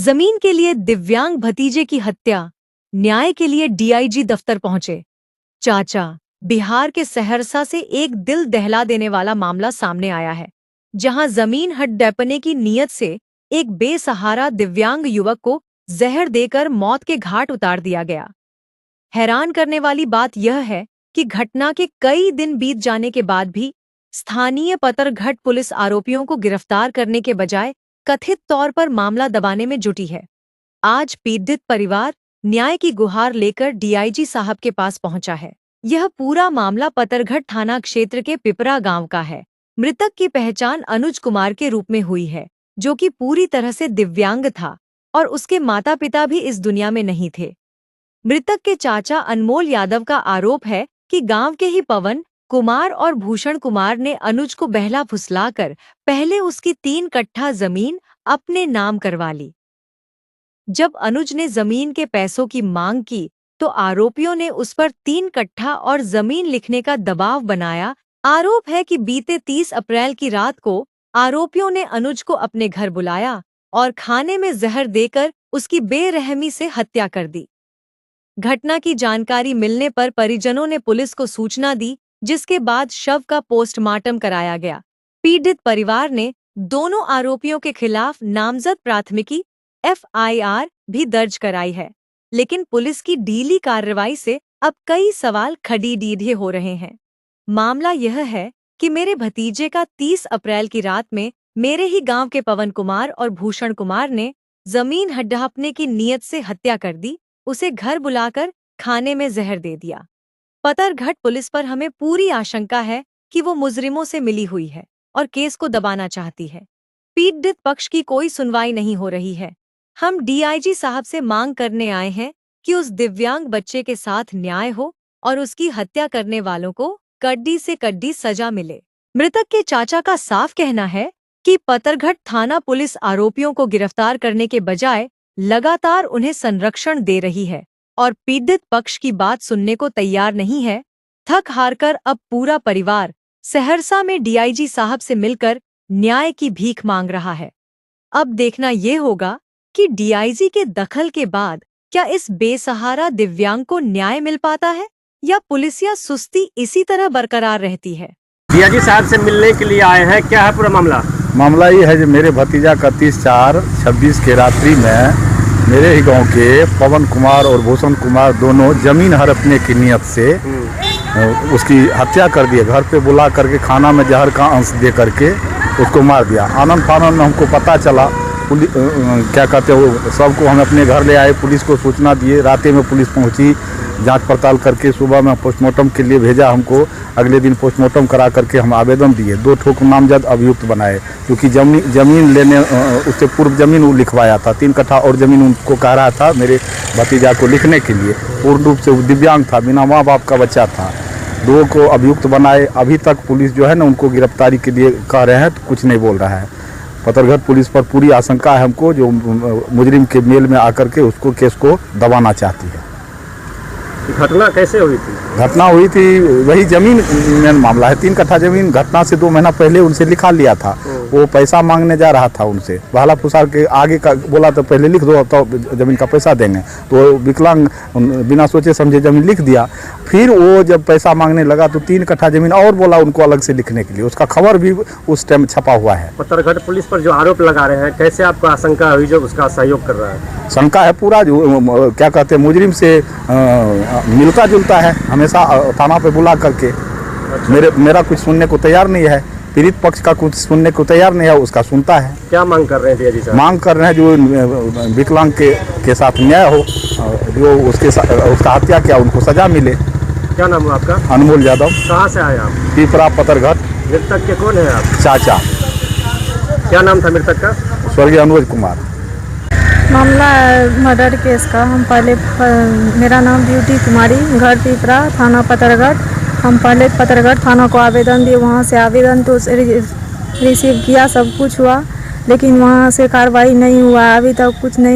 जमीन के लिए दिव्यांग भतीजे की हत्या, न्याय के लिए डीआईजी दफ्तर पहुंचे चाचा। बिहार के सहरसा से एक दिल दहला देने वाला मामला सामने आया है, जहां जमीन हड़पने की नीयत से एक बेसहारा दिव्यांग युवक को जहर देकर मौत के घाट उतार दिया गया। हैरान करने वाली बात यह है कि घटना के कई दिन बीत जाने के बाद भी स्थानीय पतरघट पुलिस आरोपियों को गिरफ्तार करने के बजाय कथित तौर पर मामला दबाने में जुटी है। आज पीड़ित परिवार न्याय की गुहार लेकर डीआईजी साहब के पास पहुंचा है। यह पूरा मामला पतरघट थाना क्षेत्र के पिपरा गांव का है। मृतक की पहचान अनुज कुमार के रूप में हुई है, जो कि पूरी तरह से दिव्यांग था और उसके माता पिता भी इस दुनिया में नहीं थे। मृतक के चाचा अनमोल यादव का आरोप है कि गांव के ही पवन कुमार और भूषण कुमार ने अनुज को बहला फुसलाकर पहले उसकी 3 कट्ठा जमीन अपने नाम करवा ली। जब अनुज ने जमीन के पैसों की मांग की तो आरोपियों ने उस पर 3 कट्ठा और जमीन लिखने का दबाव बनाया। आरोप है कि बीते 30 अप्रैल की रात को आरोपियों ने अनुज को अपने घर बुलाया और खाने में जहर देकर उसकी बेरहमी से हत्या कर दी। घटना की जानकारी मिलने पर परिजनों ने पुलिस को सूचना दी, जिसके बाद शव का पोस्टमार्टम कराया गया। पीड़ित परिवार ने दोनों आरोपियों के खिलाफ नामजद प्राथमिकी FIR भी दर्ज कराई है, लेकिन पुलिस की ढीली कार्रवाई से अब कई सवाल खड़े हो रहे हैं। मामला यह है कि मेरे भतीजे का 30 अप्रैल की रात में मेरे ही गांव के पवन कुमार और भूषण कुमार ने जमीन हड़पने की नीयत से हत्या कर दी। उसे घर बुलाकर खाने में जहर दे दिया। पतरघट पुलिस पर हमें पूरी आशंका है कि वो मुजरिमों से मिली हुई है और केस को दबाना चाहती है। पीड़ित पक्ष की कोई सुनवाई नहीं हो रही है। हम डीआईजी साहब से मांग करने आए हैं कि उस दिव्यांग बच्चे के साथ न्याय हो और उसकी हत्या करने वालों को कड़ी से कड़ी सजा मिले। मृतक के चाचा का साफ कहना है कि पतरघट थाना पुलिस आरोपियों को गिरफ्तार करने के बजाय लगातार उन्हें संरक्षण दे रही है और पीड़ित पक्ष की बात सुनने को तैयार नहीं है। थक हारकर अब पूरा परिवार सहरसा में डीआईजी साहब से मिलकर न्याय की भीख मांग रहा है। अब देखना ये होगा कि डीआईजी के दखल के बाद क्या इस बेसहारा दिव्यांग को न्याय मिल पाता है या पुलिसिया सुस्ती इसी तरह बरकरार रहती है। डीआईजी साहब से मिलने के लिए आए हैं, क्या है पूरा मामला? मामला ये है जो मेरे भतीजा 31/4/26 के रात्रि में मेरे ही गांव के पवन कुमार और भूषण कुमार दोनों जमीन हड़पने की नियत से उसकी हत्या कर दिए। घर पे बुला करके खाना में जहर का अंश दे करके उसको मार दिया। आनंद फानंद में हमको पता चला, क्या कहते हो, सबको हम अपने घर ले आए, पुलिस को सूचना दिए। रात में पुलिस पहुंची, जांच पड़ताल करके सुबह में पोस्टमार्टम के लिए भेजा हमको। अगले दिन पोस्टमार्टम करा करके हम आवेदन दिए। 2 ठोक नामजद अभियुक्त बनाए, क्योंकि जमीन लेने उससे पूर्व जमीन वो लिखवाया था। 3 कट्ठा और जमीन उनको कह रहा था मेरे भतीजा को लिखने के लिए। पूर्ण रूप से वो दिव्यांग था, बिना माँ बाप का बच्चा था। 2 को अभियुक्त बनाए। अभी तक पुलिस जो है ना उनको गिरफ्तारी के लिए कह रहे हैं, तो कुछ नहीं बोल रहा है। पतरघट पुलिस पर पूरी आशंका है हमको, जो मुजरिम के मेल में आकर के उसको केस को दबाना चाहती है। घटना कैसे हुई थी? घटना हुई थी वही जमीन में मामला है। 3 कट्ठा जमीन घटना से 2 महीना पहले उनसे लिखा लिया था। वो पैसा मांगने जा रहा था उनसे, बहला फुसार के आगे का बोला तो पहले लिख दो तो जमीन का पैसा देंगे। तो विकलांग बिना सोचे समझे जमीन लिख दिया। फिर वो जब पैसा मांगने लगा तो 3 कट्ठा जमीन और बोला उनको अलग से लिखने के लिए। उसका खबर भी उस टाइम छपा हुआ है। पतरघट पुलिस पर जो आरोप लगा रहे हैं, कैसे आपको आशंका हुई जो उसका सहयोग कर रहा है? शंका है पूरा जो क्या कहते हैं मुजरिम से मिलता जुलता है। हमेशा थाना पे बुला करके मेरा कुछ सुनने को तैयार नहीं है, पीड़ित पक्ष का कुछ सुनने को तैयार नहीं है, उसका सुनता है। क्या मांग कर रहे हैं डीआईजी साहब? मांग कर रहे हैं जो विकलांग के साथ न्याय हो, जो उसका हत्या किया उनको सजा मिले। क्या नाम है आपका? अनमोल यादव। कहाँ से आए आप? पिपरा पतरघट। मृतक के कौन है आप? चाचा। क्या नाम था मृतक का? स्वर्गीय अनुज कुमार। मामला मर्डर केस का। हम पहले मेरा नाम ब्यूटी कुमारी, घर पिपरा, थाना पतरघट। हम पहले पतरघट थाना को आवेदन दिए, वहाँ से आवेदन तो रिसीव किया, सब कुछ हुआ, लेकिन वहाँ से कार्रवाई नहीं हुआ। अभी तक कुछ नहीं